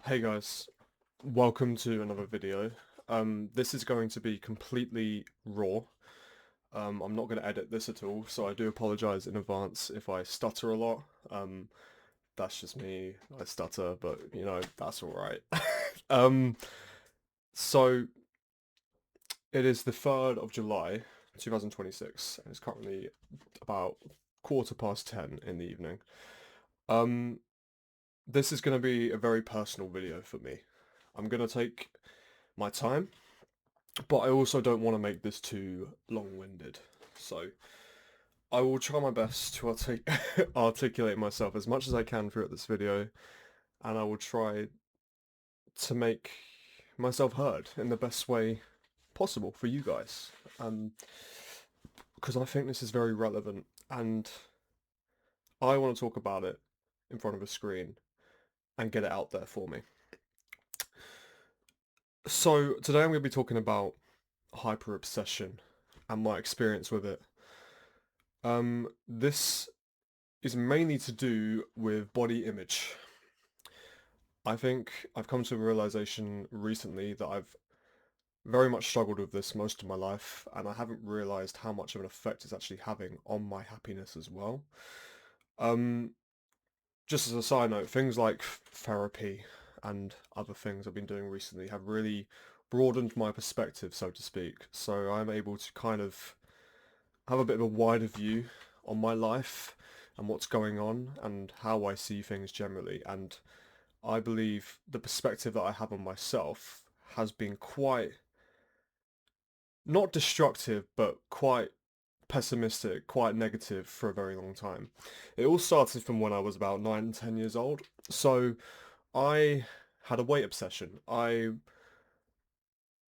Hey guys, welcome to another video. This is going to be completely raw. I'm not going to edit this at all, so I do apologize in advance if I stutter a lot. That's just me. I stutter, but that's all right. Um, so it is the 3rd of July, 2026, and it's currently about 10:15 in the evening. Um, this is going to be a very personal video for me. I'm going to take my time. But I also don't want to make this too long-winded. So I will try my best to articulate myself as much as I can throughout this video, and I will try to make myself heard in the best way possible for you guys. Because I think this is very relevant, and I want to talk about it in front of a screen and get it out there for me. So today I'm going to be talking about hyper obsession and my experience with it. This is mainly to do with body image. I think I've come to a realization recently that I've very much struggled with this most of my life, and I haven't realized how much of an effect it's actually having on my happiness as well. Um, just as a side note, things like therapy and other things I've been doing recently have really broadened my perspective, so to speak. So I'm able to kind of have a bit of a wider view on my life and what's going on and how I see things generally. And I believe the perspective that I have on myself has been quite, not destructive, but quite pessimistic, quite negative for a very long time. It all started from when I was about 9, 10 years old. So I had a weight obsession. I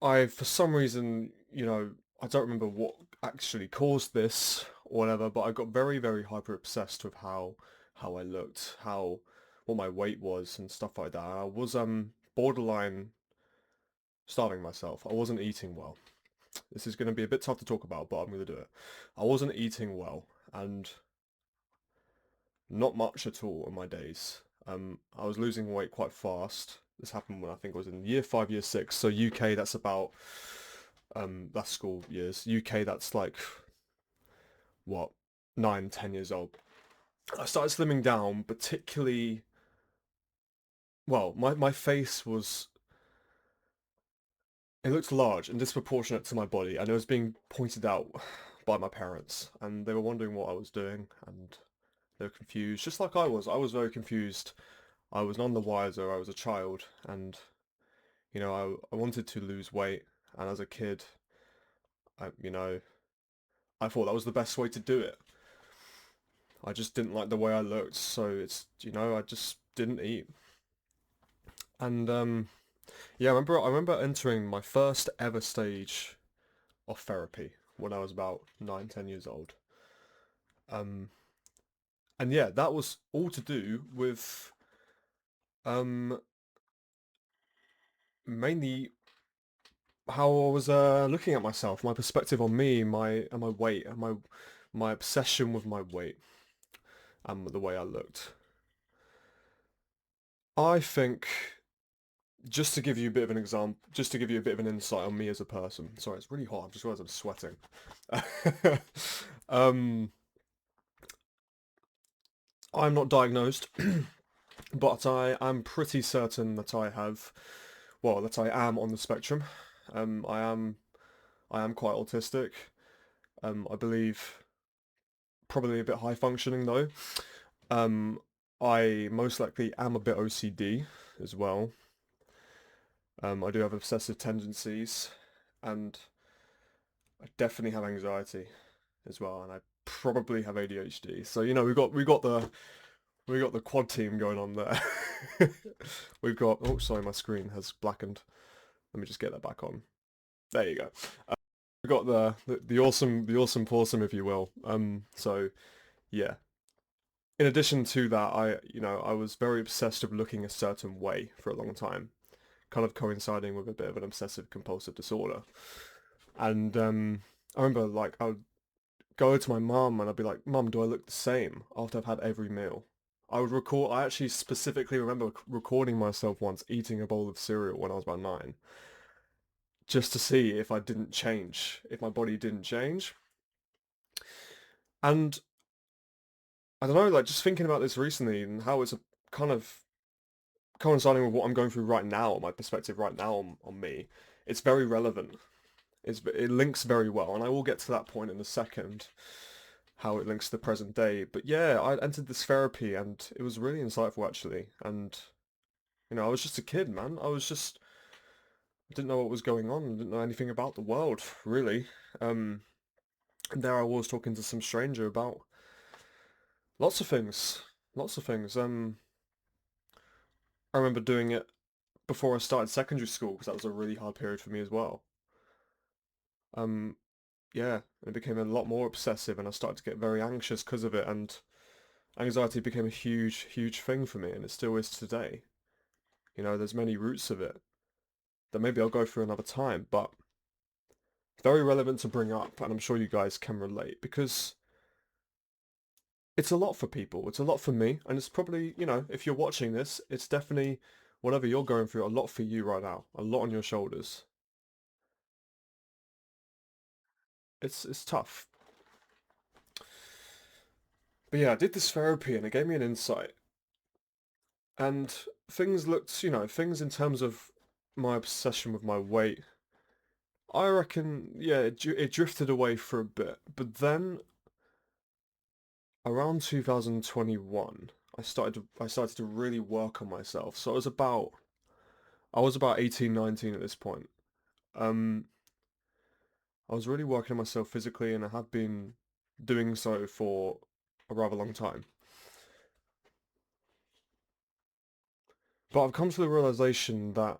for some reason, I don't remember what actually caused this or whatever, but I got very, very hyper obsessed with how I looked, how what my weight was and stuff like that. I was borderline starving myself. I wasn't eating well. This is going to be a bit tough to talk about, but I'm going to do it. I wasn't eating well and not much at all in my days. I was losing weight quite fast. This happened when I think I was in year 5, year 6. So UK, that's about that's school years. UK, that's like what 9, 10 years old. I started slimming down, particularly. Well, my face was it looked large and disproportionate to my body, and it was being pointed out by my parents, and they were wondering what I was doing, and they were confused, just like I was. I was very confused. I was none the wiser. I was a child, and I wanted to lose weight, and as a kid, I, you know, I thought that was the best way to do it. I just didn't like the way I looked, so I just didn't eat. And yeah, I remember entering my first ever stage of therapy when I was about 9, 10 years old. Um, and yeah, that was all to do with um mainly how I was looking at myself, my perspective on me, my weight, and my obsession with my weight and the way I looked. I think just to give you a bit of an example, just to give you a bit of an insight on me as a person. Sorry, it's really hot. I've just realised I'm sweating. um, I'm not diagnosed, but I am pretty certain that that I am on the spectrum. Um, I am, I am quite autistic. I believe probably a bit high functioning though. Um, I most likely am a bit OCD as well. I do have obsessive tendencies, and I definitely have anxiety as well, and I probably have ADHD. So we got the quad team going on there. We've got oh sorry, my screen has blackened. Let me just get that back on. There you go. We got the awesome foursome, if you will. So yeah. In addition to that, I was very obsessed with looking a certain way for a long time, kind of coinciding with a bit of an obsessive compulsive disorder. And I remember I would go to my mum and I'd be like, "Mum, do I look the same after I've had every meal?" I actually specifically remember recording myself once eating a bowl of cereal when I was about 9, just to see if I didn't change, if my body didn't change. And I don't know, like just thinking about this recently and how it's a kind of coinciding with what I'm going through right now, my perspective right now on me, it's very relevant. It links very well, and I will get to that point in a second, how it links to the present day. But yeah, I entered this therapy, and it was really insightful actually. And I was just a kid, man. I didn't know what was going on. I didn't know anything about the world, really. Um, and there I was talking to some stranger about lots of things, lots of things. I remember doing it before I started secondary school because that was a really hard period for me as well. Um, yeah, it became a lot more obsessive, and I started to get very anxious because of it, and anxiety became a huge, huge thing for me, and it still is today. There's many roots of it that maybe I'll go through another time, but very relevant to bring up, and I'm sure you guys can relate, because it's a lot for people. It's a lot for me, and it's probably, if you're watching this, it's definitely, whatever you're going through, a lot for you right now, a lot on your shoulders. It's tough. But yeah, I did this therapy, and it gave me an insight. And things looked, things in terms of my obsession with my weight, I reckon, yeah, it drifted away for a bit. But then around 2021, I started to really work on myself. So I was about 18, 19 at this point. Um, I was really working on myself physically, and I have been doing so for a rather long time. But I've come to the realization that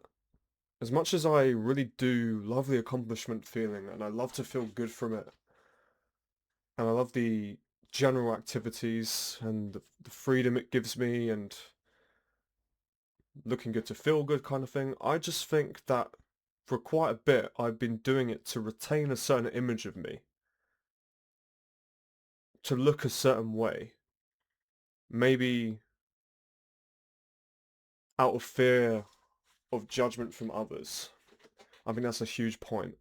as much as I really do love the accomplishment feeling, and I love to feel good from it, and I love the general activities and the freedom it gives me, and looking good to feel good kind of thing, I just think that for quite a bit I've been doing it to retain a certain image of me, to look a certain way, maybe out of fear of judgment from others. I think that's a huge point.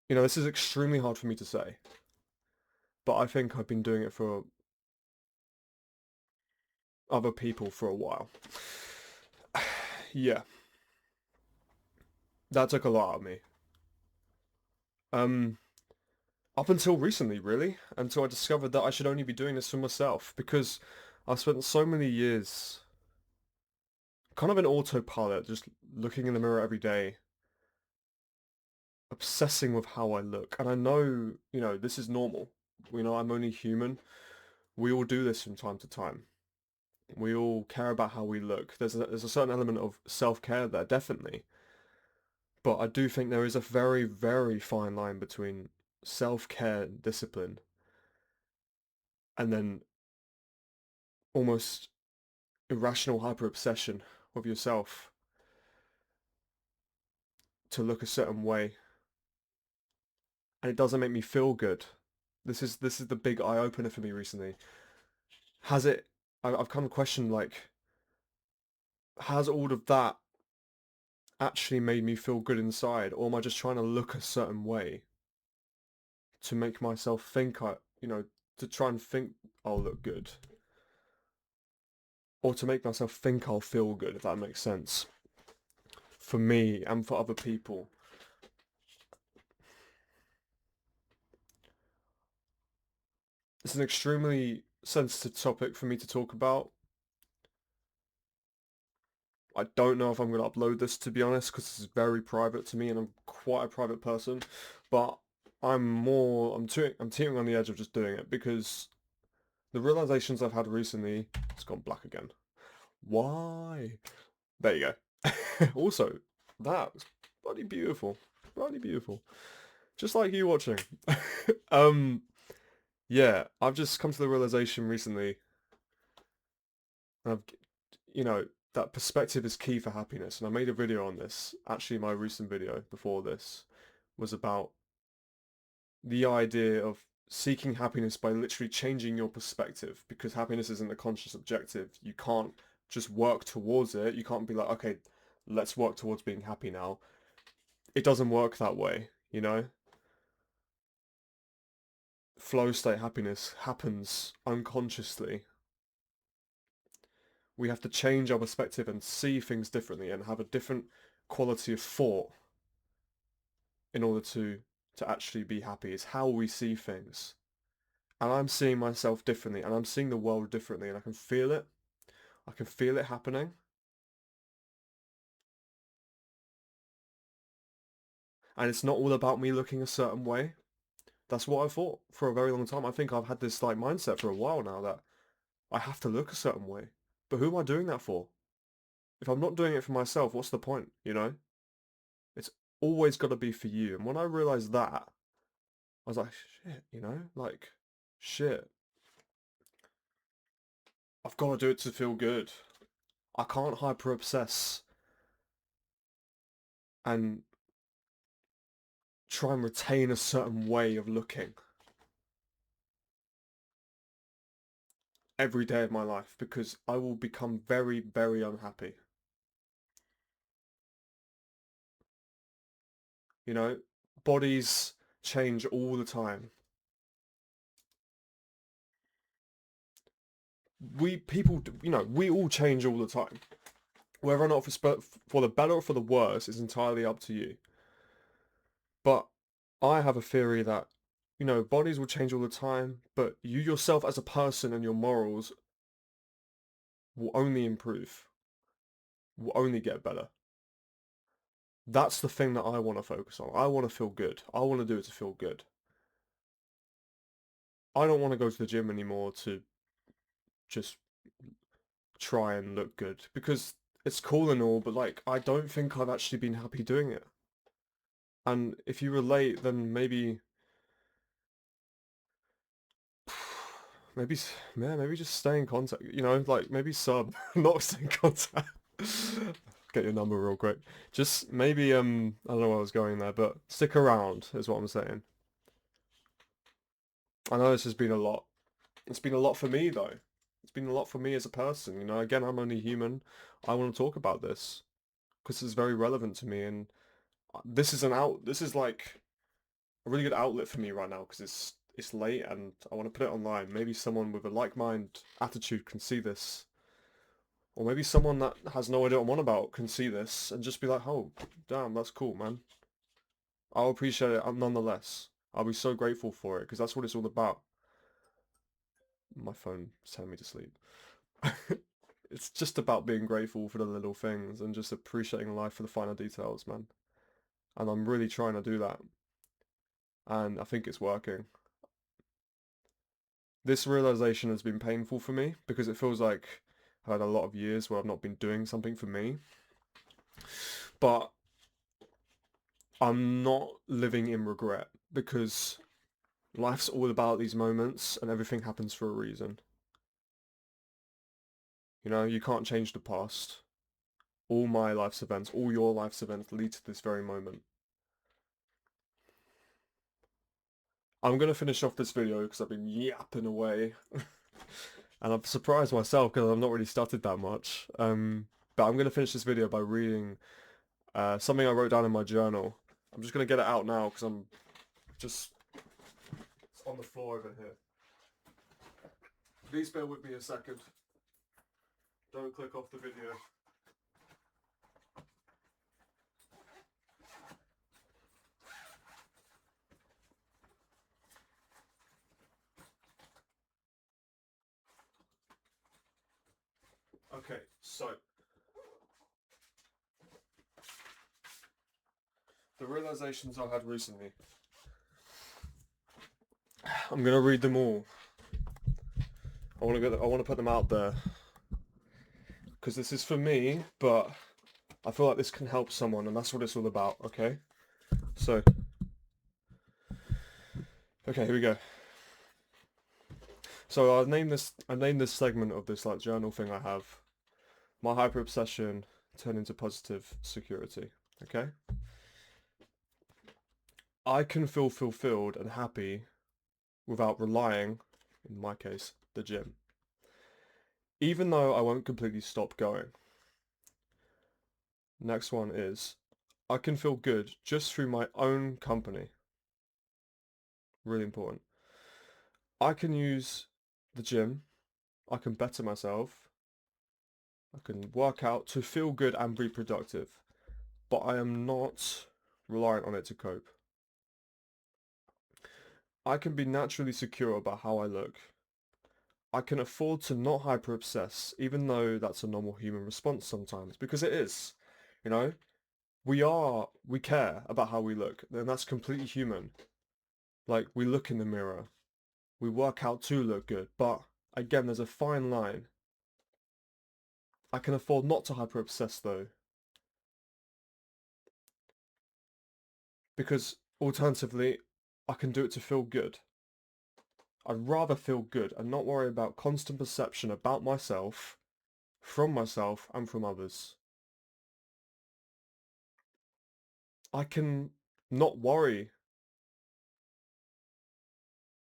This is extremely hard for me to say, but I think I've been doing it for other people for a while. Yeah, that took a lot out of me. Um, Up until recently, really, until I discovered that I should only be doing this for myself, because I've spent so many years kind of an autopilot, just looking in the mirror every day, obsessing with how I look. And I know, this is normal. I'm only human. We all do this from time to time. We all care about how we look. There's a certain element of self-care there, definitely. But I do think there is a very, very fine line between self-care and discipline, and then almost irrational hyper-obsession with yourself to look a certain way, and it doesn't make me feel good. This is the big eye opener for me recently. Has it? I've kind of questioned, like, has all of that actually made me feel good inside, or am I just trying to look a certain way to make myself think to try and think I'll look good, or to make myself think I'll feel good, if that makes sense, for me and for other people. It's an extremely sensitive topic for me to talk about. I don't know if I'm going to upload this, to be honest, because this is very private to me, and I'm quite a private person. But I'm teetering on the edge of just doing it, because the realizations I've had recently, it's gone black again. Why? There you go. Also, that was bloody beautiful, bloody beautiful. Just like you watching. um, yeah, I've just come to the realization recently. I've, you know, that perspective is key for happiness. And I made a video on this. Actually, my recent video before this was about the idea of seeking happiness by literally changing your perspective, because happiness isn't a conscious objective. You can't just work towards it. You can't be like, okay, let's work towards being happy now. It doesn't work that way, you know? Flow state happiness happens unconsciously. We have to change our perspective and see things differently and have a different quality of thought in order to actually be happy. It's how we see things. And I'm seeing myself differently and I'm seeing the world differently and I can feel it. I can feel it happening. And it's not all about me looking a certain way. That's what I thought for a very long time. I think I've had this like mindset for a while now that I have to look a certain way. But who am I doing that for? If I'm not doing it for myself, what's the point, you know? It's always got to be for you. And when I realized that, I was like, shit, you know? Like, shit. I've got to do it to feel good. I can't hyper obsess and try and retain a certain way of looking every day of my life because I will become very, very unhappy. You know, bodies change all the time. We all change all the time. Whether or not for the better or for the worse is entirely up to you. But I have a theory that, bodies will change all the time, but you yourself as a person and your morals will only improve, will only get better. That's the thing that I want to focus on. I want to feel good. I want to do it to feel good. I don't want to go to the gym anymore to just try and look good because it's cool and all, but like I don't think I've actually been happy doing it. And if you relate, then maybe yeah, maybe just stay in contact. Like maybe sub, not stay in contact. Get your number real quick. Just maybe I don't know where I was going there, but stick around is what I'm saying. I know this has been a lot. It's been a lot for me though. It's been a lot for me as a person. Again, I'm only human. I want to talk about this because it's very relevant to me, and this is This is like a really good outlet for me right now because it's late and I want to put it online. Maybe someone with a like-mind attitude can see this, or maybe someone that has no idea what I'm on about can see this and just be like, "Oh, damn, that's cool, man. I'll appreciate it nonetheless. I'll be so grateful for it because that's what it's all about." My phone's telling me to sleep. It's just about being grateful for the little things and just appreciating life for the finer details, man. And I'm really trying to do that. And I think it's working. This realization has been painful for me because it feels like I've had a lot of years where I've not been doing something for me. But I'm not living in regret because life's all about these moments and everything happens for a reason. You can't change the past. All my life's events, all your life's events lead to this very moment. I'm going to finish off this video because I've been yapping away. And I'm surprised myself because I've not really started that much. But I'm going to finish this video by reading something I wrote down in my journal. I'm just going to get it out now because I'm just... It's on the floor over here. Please bear with me a second. Don't click off the video. Okay, so the realizations I had recently. I'm gonna read them all. I want to put them out there because this is for me, but I feel like this can help someone, and that's what it's all about. Okay, so okay, here we go. So I named this segment of this like journal thing I have. My hyper obsession turned into positive security. Okay. I can feel fulfilled and happy without relying, in my case, the gym. Even though I won't completely stop going. Next one is, I can feel good just through my own company. Really important. I can use the gym, I can better myself, I can work out to feel good and be productive, but I am not reliant on it to cope. I can be naturally secure about how I look. I can afford to not hyper-obsess, even though that's a normal human response sometimes, because it is, you know? We care about how we look, and that's completely human. Like, we look in the mirror, we work out to look good, but again, there's a fine line. I can afford not to hyper-obsess though, because alternatively, I can do it to feel good. I'd rather feel good and not worry about constant perception about myself, from myself, and from others. I can not worry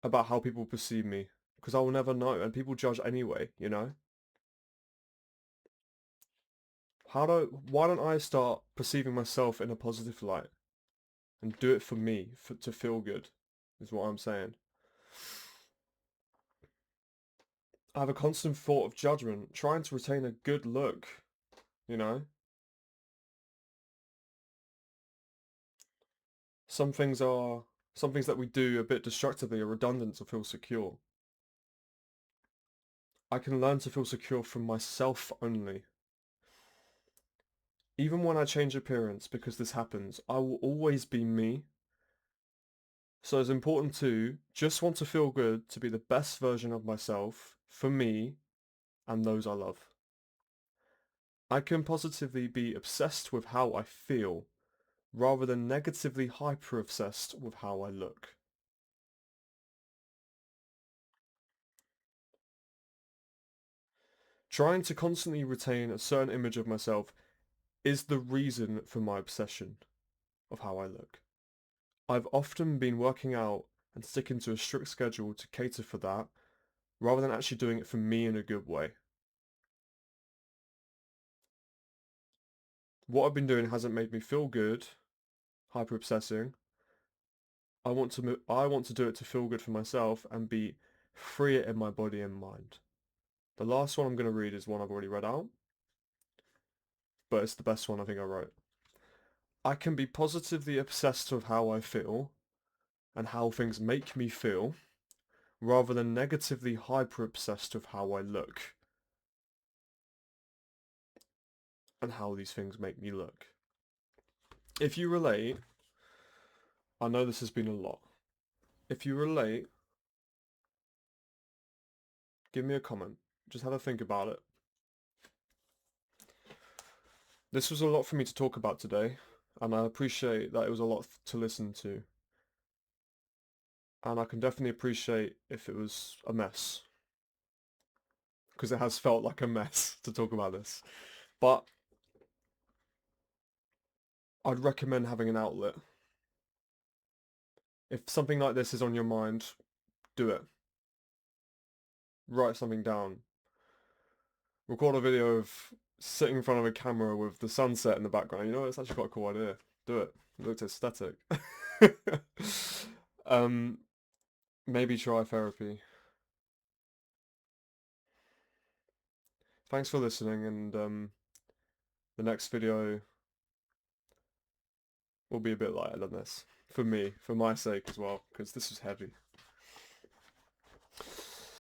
about how people perceive me, because I will never know, and people judge anyway, you know? Why don't I start perceiving myself in a positive light and do it for me, to feel good, is what I'm saying. I have a constant thought of judgment, trying to retain a good look, you know? Some things are, some things that we do a bit destructively are redundant to feel secure. I can learn to feel secure from myself only. Even when I change appearance, because this happens, I will always be me. So it's important to just want to feel good, to be the best version of myself, for me, and those I love. I can positively be obsessed with how I feel, rather than negatively hyper-obsessed with how I look. Trying to constantly retain a certain image of myself is the reason for my obsession of how I look. I've often been working out and sticking to a strict schedule to cater for that, rather than actually doing it for me in a good way. What I've been doing hasn't made me feel good, hyper-obsessing. I want to do it to feel good for myself and be freer in my body and mind. The last one I'm going to read is one I've already read out, but it's the best one I think I wrote. I can be positively obsessed with how I feel and how things make me feel, rather than negatively hyper-obsessed with how I look and how these things make me look. If you relate, I know this has been a lot. If you relate, give me a comment. Just have a think about it. This was a lot for me to talk about today, and I appreciate that it was a lot to listen to. And I can definitely appreciate if it was a mess, because it has felt like a mess to talk about this. But I'd recommend having an outlet. If something like this is on your mind, do it. Write something down. Record a video of sitting in front of a camera with the sunset in the background. You know, it's actually quite a cool idea. Do it. It looks aesthetic. um, maybe try therapy. Thanks for listening, and the next video will be a bit lighter than this. For me, for my sake as well, because this was heavy.